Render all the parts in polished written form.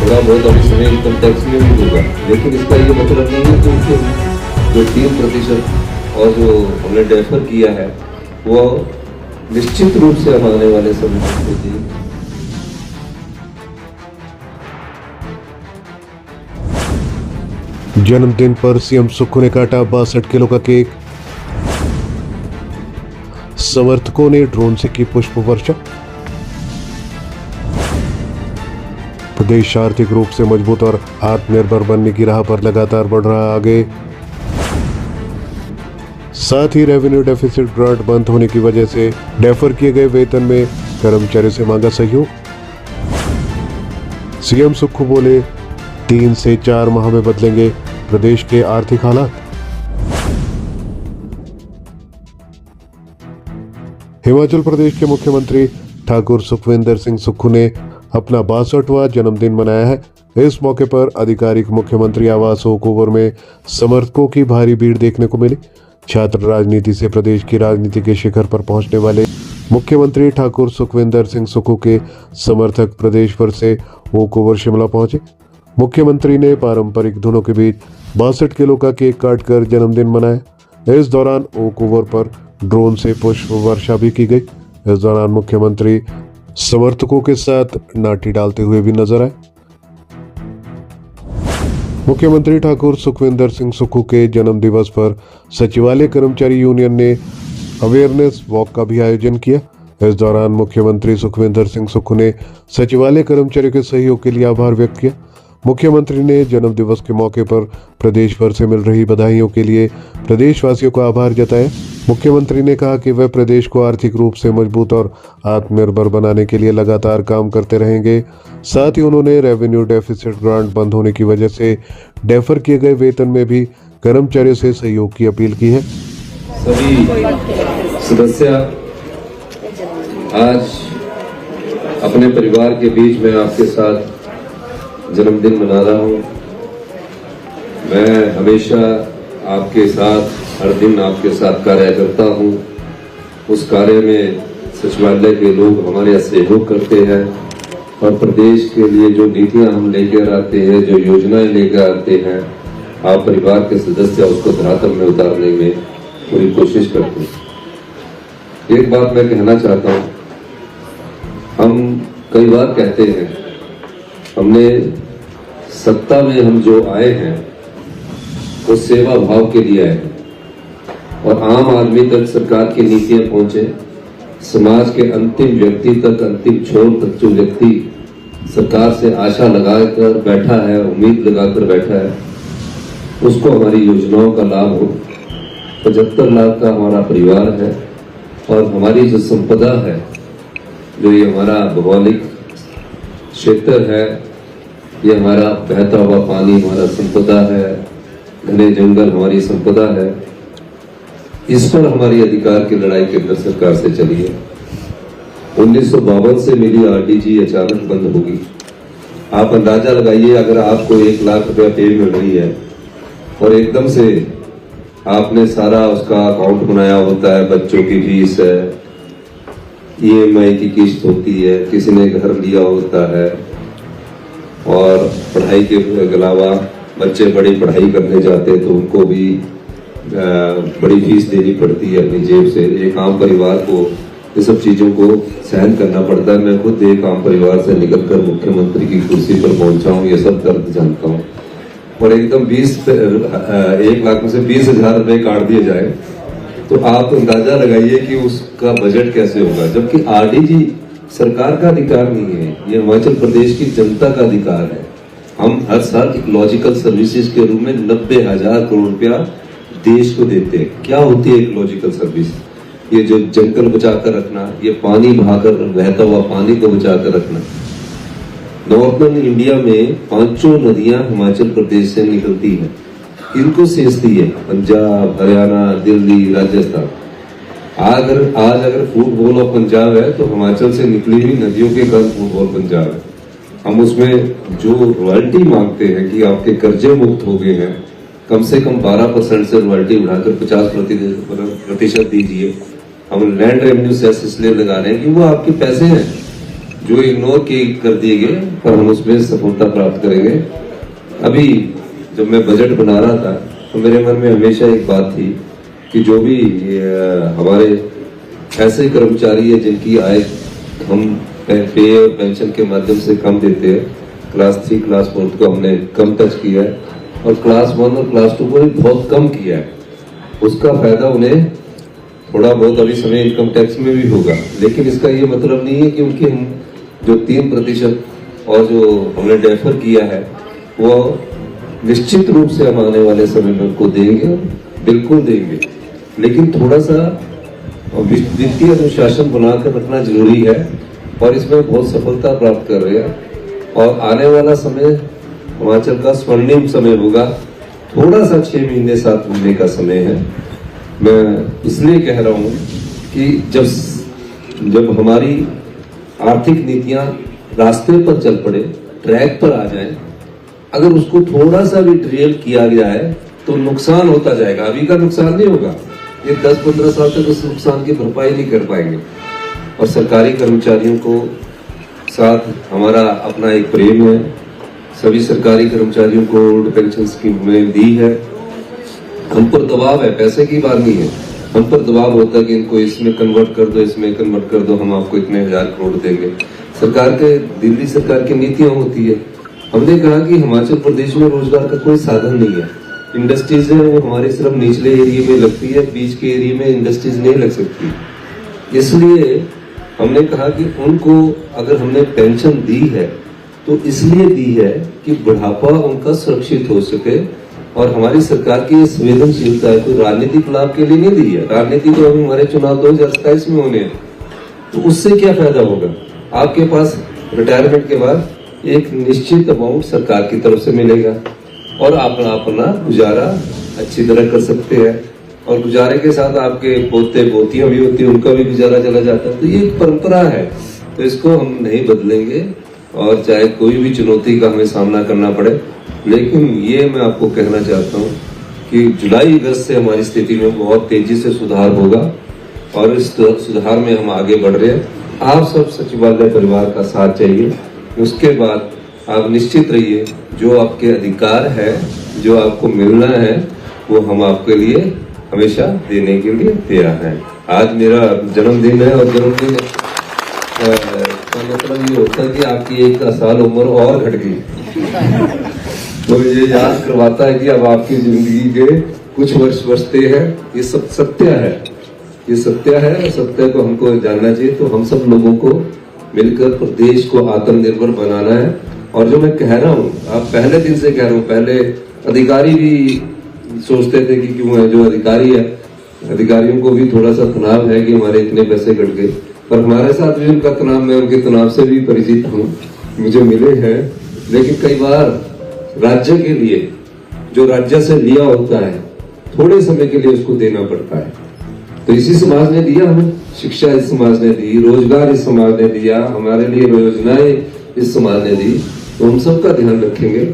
थोड़ा बहुत अभी समय इनकम टैक्स में भी होगा, लेकिन इसका ये मतलब नहीं है कि उसके जो 3% और जो हमने डेफर किया है वो निश्चित रूप से हम आने वाले समय में देंगे। जन्मदिन पर सीएम सुक्खू ने काटा 62 किलो का केक। समर्थकों ने ड्रोन से की पुष्प वर्षा। प्रदेश आर्थिक रूप से मजबूत और आत्मनिर्भर बनने की राह पर लगातार बढ़ रहा आगे। साथ ही रेवेन्यू डेफिसिट ग्रांट बंद होने की वजह से डेफर किए गए वेतन में कर्मचारियों से मांगा सहयोग। सीएम सुक्खू बोले 3 से 4 माह में बदलेंगे प्रदेश के आर्थिक हालात। हिमाचल प्रदेश के मुख्यमंत्री ठाकुर सुखविंदर सिंह सुक्खू ने अपना 62वां जन्मदिन मनाया है। इस मौके पर आधिकारिक मुख्यमंत्री आवास ओक ओवर में समर्थकों की भारी भीड़ देखने को मिली। छात्र राजनीति से प्रदेश की राजनीति के शिखर पर पहुंचने वाले मुख्यमंत्री ठाकुर सुखविंदर सिंह सुक्खू के समर्थक प्रदेश भर से ओक ओवर शिमला पहुंचे। मुख्यमंत्री ने पारंपरिक धुनों के बीच 62 किलो का केक काटकर जन्मदिन मनाया। इस दौरान ओक ओवर पर ड्रोन से पुष्प वर्षा भी की गई। इस दौरान मुख्यमंत्री समर्थकों के साथ नाटी डालते हुए भी नजर आए। मुख्यमंत्री ठाकुर सुखविंदर सिंह सुक्खू के जन्म दिवस पर सचिवालय कर्मचारी यूनियन ने अवेयरनेस वॉक का भी आयोजन किया। इस दौरान मुख्यमंत्री सुखविंदर सिंह सुक्खू ने सचिवालय कर्मचारियों के सहयोग के लिए आभार व्यक्त किया। मुख्यमंत्री ने जन्म दिवस के मौके पर प्रदेश भर से मिल रही बधाइयों के लिए प्रदेशवासियों का आभार जताया। मुख्यमंत्री ने कहा कि वह प्रदेश को आर्थिक रूप से मजबूत और आत्मनिर्भर बनाने के लिए लगातार काम करते रहेंगे। साथ ही उन्होंने रेवेन्यू डेफिसिट ग्रांट बंद होने की वजह से डेफर किए गए वेतन में भी कर्मचारियों से सहयोग की अपील की है। सभी सदस्य आज अपने परिवार के बीच में आपके साथ जन्मदिन मना रहा हूँ। मैं हमेशा आपके साथ हर दिन आपके साथ कार्य करता हूँ। उस कार्य में सचिवालय के लोग हमारे यहाँ सहयोग करते हैं और प्रदेश के लिए जो नीतियाँ हम लेकर आते हैं, जो योजनाएं लेकर आते हैं, आप परिवार के सदस्य उसको धरातल में उतारने में पूरी कोशिश करते हैं। एक बात मैं कहना चाहता हूँ, हम कई बार कहते हैं हमने सत्ता में हम जो आए हैं वो सेवा भाव के लिए आए हैं और आम आदमी तक सरकार की नीतियां पहुंचे, समाज के अंतिम व्यक्ति तक, अंतिम छोर तक जो व्यक्ति सरकार से आशा लगाकर बैठा है, उम्मीद लगाकर बैठा है, उसको हमारी योजनाओं का लाभ हो। 75 लाख का हमारा परिवार है और हमारी जो संपदा है, जो ये हमारा भौगोलिक क्षेत्र है, ये हमारा बहता हुआ पानी हमारा संपदा है, घने जंगल हमारी संपदा है, इस पर हमारी अधिकार की लड़ाई केंद्र सरकार से चली है। 1952 से मिली आरडीजी अचानक बंद होगी। आप अंदाजा लगाइए, अगर आपको 1 लाख रुपया पे मिल रही है और एकदम से आपने सारा उसका अकाउंट बनाया होता है, बच्चों की फीस है, ईएमआई की किस्त होती है, किसी ने घर लिया होता है और पढ़ाई के अलावा बच्चे बड़ी पढ़ाई करने जाते हैं तो उनको भी बड़ी फीस देनी पड़ती है अपनी जेब से। एक आम परिवार को ये सब चीज़ों को सहन करना पड़ता है। मैं खुद एक आम परिवार से निकलकर मुख्यमंत्री की कुर्सी पर पहुंचा हूँ, ये सब दर्द जानता हूँ। और एकदम 1 लाख में से 20,000 रुपये काट दिए जाए तो आप अंदाजा लगाइए कि उसका बजट कैसे होगा। जबकि आरडीजी सरकार का अधिकार नहीं है, ये हिमाचल प्रदेश की जनता का अधिकार है। हम हर साल इकोलॉजिकल सर्विसेज के रूप में 90,000 करोड़ रुपया देश को देते हैं। क्या होती है इकोलॉजिकल सर्विस? ये जो जंगल बचा कर रखना, ये पानी बहाकर बहता हुआ पानी को बचा कर रखना। नॉर्थर्न इंडिया में 5 नदियां हिमाचल प्रदेश से निकलती हैं, इनको सींचती है पंजाब, हरियाणा, दिल्ली, राजस्थान। आज अगर फुटबॉल ऑफ पंजाब है तो हिमाचल से निकली हुई नदियों के कारण फुटबॉल पंजाब है। हम उसमें जो रॉयल्टी मांगते हैं कि आपके कर्जे मुक्त हो गए हैं, कम से कम 12% से रॉयल्टी उठाकर 50% दीजिए। हम लैंड रेवेन्यू सेस इसलिए लगा रहे हैं कि वो आपके पैसे हैं, जो इग्नोर कर दिए गए, पर हम उसमें सफलता प्राप्त करेंगे। अभी जब मैं बजट बना रहा था तो मेरे मन में हमेशा एक बात थी कि जो भी हमारे ऐसे कर्मचारी है जिनकी आय हम पे और पेंशन के माध्यम से कम देते हैं, क्लास 3 क्लास 4 को हमने कम टच किया है और क्लास 1 और क्लास 2 को भी बहुत कम किया है। उसका फायदा उन्हें थोड़ा बहुत अभी समय इनकम टैक्स में भी होगा, लेकिन इसका ये मतलब नहीं है कि उनकी हम जो 3% और जो हमने डेफर किया है वो निश्चित रूप से हम आने वाले समय में उनको देंगे, बिल्कुल देंगे। लेकिन थोड़ा सा वित्तीय अनुशासन बनाकर रखना जरूरी है और इसमें बहुत सफलता प्राप्त कर रहे हैं और आने वाला समय हिमाचल का स्वर्णिम समय होगा। थोड़ा सा 6 महीने 7 महीने का समय है। मैं इसलिए कह रहा हूं कि जब हमारी आर्थिक नीतियां रास्ते पर चल पड़े, ट्रैक पर आ जाए, अगर उसको थोड़ा सा भी ड्रिल किया गया है तो नुकसान होता जाएगा। अभी का नुकसान नहीं होगा, ये 10-15 साल तक उस नुकसान की भरपाई नहीं कर पाएंगे। और सरकारी कर्मचारियों को साथ हमारा अपना एक प्रेम है। सभी सरकारी कर्मचारियों को ओल्ड पेंशन स्कीम में दी है। हम पर दबाव है, पैसे की बात नहीं है, हम पर दबाव होता है कि इनको इसमें कन्वर्ट कर दो, इसमें कन्वर्ट कर दो, हम आपको इतने 1000 करोड़ देंगे। सरकार के दिल्ली सरकार की नीतियां होती है। हमने कहा कि हिमाचल प्रदेश में रोजगार का कोई साधन नहीं है। इंडस्ट्रीज है वो हमारे सिर्फ निचले एरिया में लगती है, बीच के एरिया में इंडस्ट्रीज नहीं लग सकती। इसलिए हमने कहा कि उनको अगर हमने पेंशन दी है तो इसलिए दी है कि बुढ़ापा उनका सुरक्षित हो सके। और हमारी सरकार की ये संवेदनशीलता है, कोई राजनीतिक लाभ के लिए नहीं दी है। राजनीति तो अभी हमारे चुनाव 2027 में होने हैं, तो उससे क्या फायदा होगा? आपके पास रिटायरमेंट के बाद एक निश्चित अमाउंट सरकार की तरफ से मिलेगा और आप अपना गुजारा अच्छी तरह कर सकते हैं। और गुजारे के साथ आपके पोते पोतियां भी होती है, उनका भी गुजारा चला जाता है। तो ये एक परंपरा है, तो इसको हम नहीं बदलेंगे और चाहे कोई भी चुनौती का हमें सामना करना पड़े। लेकिन ये मैं आपको कहना चाहता हूँ कि जुलाई अगस्त से हमारी स्थिति में बहुत तेजी से सुधार होगा और इस सुधार में हम आगे बढ़ रहे हैं। आप सब सचिवालय परिवार का साथ चाहिए। उसके बाद आप निश्चित रहिए, जो आपके अधिकार है, जो आपको मिलना है, वो हम आपके लिए हमेशा देने के लिए तैयार हैं। आज मेरा जन्मदिन है और जन्मदिन का मतलब ये होता है कि आपकी 1 साल उम्र और घट गई। तो ये याद करवाता है कि अब आपकी जिंदगी के कुछ वर्ष बचते हैं। ये सब सत्य है, ये सत्य है। सत्य को हमको जानना चाहिए। तो हम सब लोगों को मिलकर प्रदेश को आत्मनिर्भर बनाना है। और जो मैं कह रहा हूँ, आप पहले दिन से कह रहा हूँ, पहले अधिकारी भी सोचते थे कि क्यों है, जो अधिकारी है, अधिकारियों को भी थोड़ा सा तनाव है कि हमारे इतने पैसे कट गए। पर हमारे साथ भी उनका तनाव, मैं उनके तनाव से भी परिचित हूँ, मुझे मिले हैं। लेकिन कई बार राज्य के लिए जो राज्य से लिया होता है, थोड़े समय के लिए उसको देना पड़ता है। तो इसी समाज ने दिया हमें, शिक्षा इस समाज ने दी, रोजगार इस समाज ने दिया, हमारे लिए योजनाएं इस समाज ने दी। तो हम सबका ध्यान रखेंगे।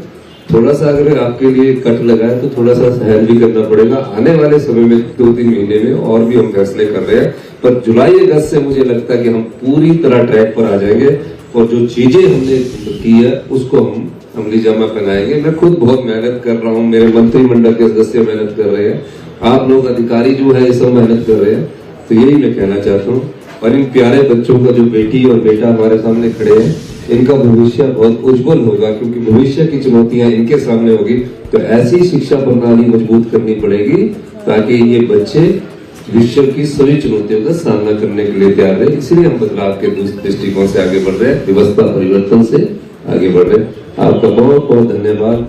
थोड़ा सा अगर आपके लिए कट लगा है तो थोड़ा सा सहन भी करना पड़ेगा। आने वाले समय में 2-3 महीने में और भी हम फैसले कर रहे हैं। पर जुलाई अगस्त से मुझे लगता है कि हम पूरी तरह ट्रैक पर आ जाएंगे और जो चीजें हमने की है उसको हम अमली जामा पहनाएंगे। मैं खुद बहुत मेहनत कर रहा हूँ, मेरे मंत्रिमंडल के सदस्य मेहनत कर रहे हैं, आप लोग अधिकारी जो है ये सब मेहनत कर रहे हैं। तो यही मैं कहना चाहता हूँ। और इन प्यारे बच्चों का जो बेटी और बेटा हमारे सामने खड़े हैं, इनका भविष्य बहुत उज्जवल होगा, क्योंकि भविष्य की चुनौतियां इनके सामने होगी। तो ऐसी शिक्षा प्रणाली मजबूत करनी पड़ेगी ताकि ये बच्चे विश्व की सभी चुनौतियों का सामना करने के लिए तैयार रहे। इसलिए हम बदलाव के दृष्टिकोण से आगे बढ़ रहे हैं, व्यवस्था परिवर्तन से आगे बढ़ रहे हैं। आपका बहुत बहुत धन्यवाद।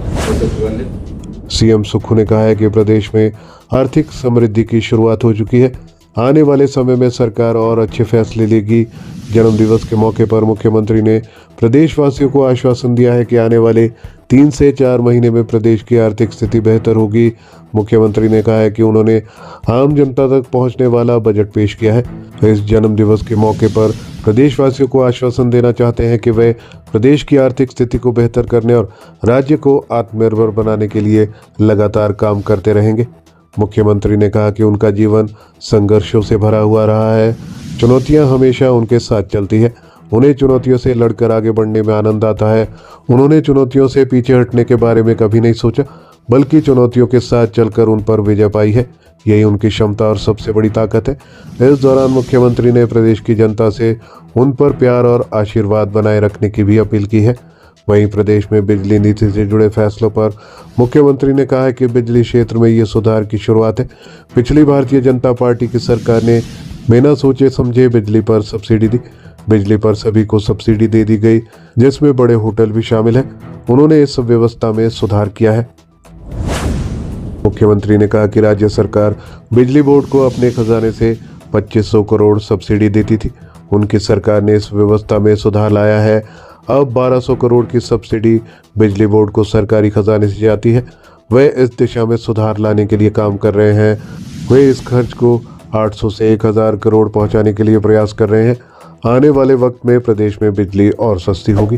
सीएम सुक्खू ने कहा है कि प्रदेश में आर्थिक समृद्धि की शुरुआत हो चुकी है। आने वाले समय में सरकार और अच्छे फैसले लेगी। जन्मदिवस के मौके पर मुख्यमंत्री ने प्रदेशवासियों को आश्वासन दिया है कि आने वाले 3 से 4 महीने में प्रदेश की आर्थिक स्थिति बेहतर होगी। मुख्यमंत्री ने कहा है कि उन्होंने आम जनता तक पहुंचने वाला बजट पेश किया है। इस जन्मदिवस के मौके पर प्रदेशवासियों को आश्वासन देना चाहते हैं कि वे प्रदेश की आर्थिक स्थिति को बेहतर करने और राज्य को आत्मनिर्भर बनाने के लिए लगातार काम करते रहेंगे। मुख्यमंत्री ने कहा कि उनका जीवन संघर्षों से भरा हुआ रहा है, चुनौतियां हमेशा उनके साथ चलती है। उन्हें चुनौतियों से लड़कर आगे बढ़ने में आनंद आता है। उन्होंने चुनौतियों से पीछे हटने के बारे में कभी नहीं सोचा, बल्कि चुनौतियों के साथ चलकर उन पर विजय पाई है। यही उनकी क्षमता और सबसे बड़ी ताकत है। इस दौरान मुख्यमंत्री ने प्रदेश की जनता से उन पर प्यार और आशीर्वाद बनाए रखने की भी अपील की है। वहीं प्रदेश में बिजली नीति से जुड़े फैसलों पर मुख्यमंत्री ने कहा है कि बिजली क्षेत्र में ये सुधार की शुरुआत है। पिछली भारतीय जनता पार्टी की सरकार ने बिना सोचे समझे बिजली पर सब्सिडी दी। बिजली पर सभी को सब्सिडी दे दी गई, जिसमें बड़े होटल भी शामिल हैं। उन्होंने इस व्यवस्था में सुधार किया है। मुख्यमंत्री ने कहा कि राज्य सरकार बिजली बोर्ड को अपने खजाने से 2500 करोड़ सब्सिडी देती थी। उनकी सरकार ने इस व्यवस्था में सुधार लाया है। अब 1200 करोड़ की सब्सिडी बिजली बोर्ड को सरकारी खजाने से जाती है। वे इस दिशा में सुधार लाने के लिए काम कर रहे हैं। वे इस खर्च को 800 से 1000 करोड़ पहुंचाने के लिए प्रयास कर रहे हैं। आने वाले वक्त में प्रदेश में बिजली और सस्ती होगी।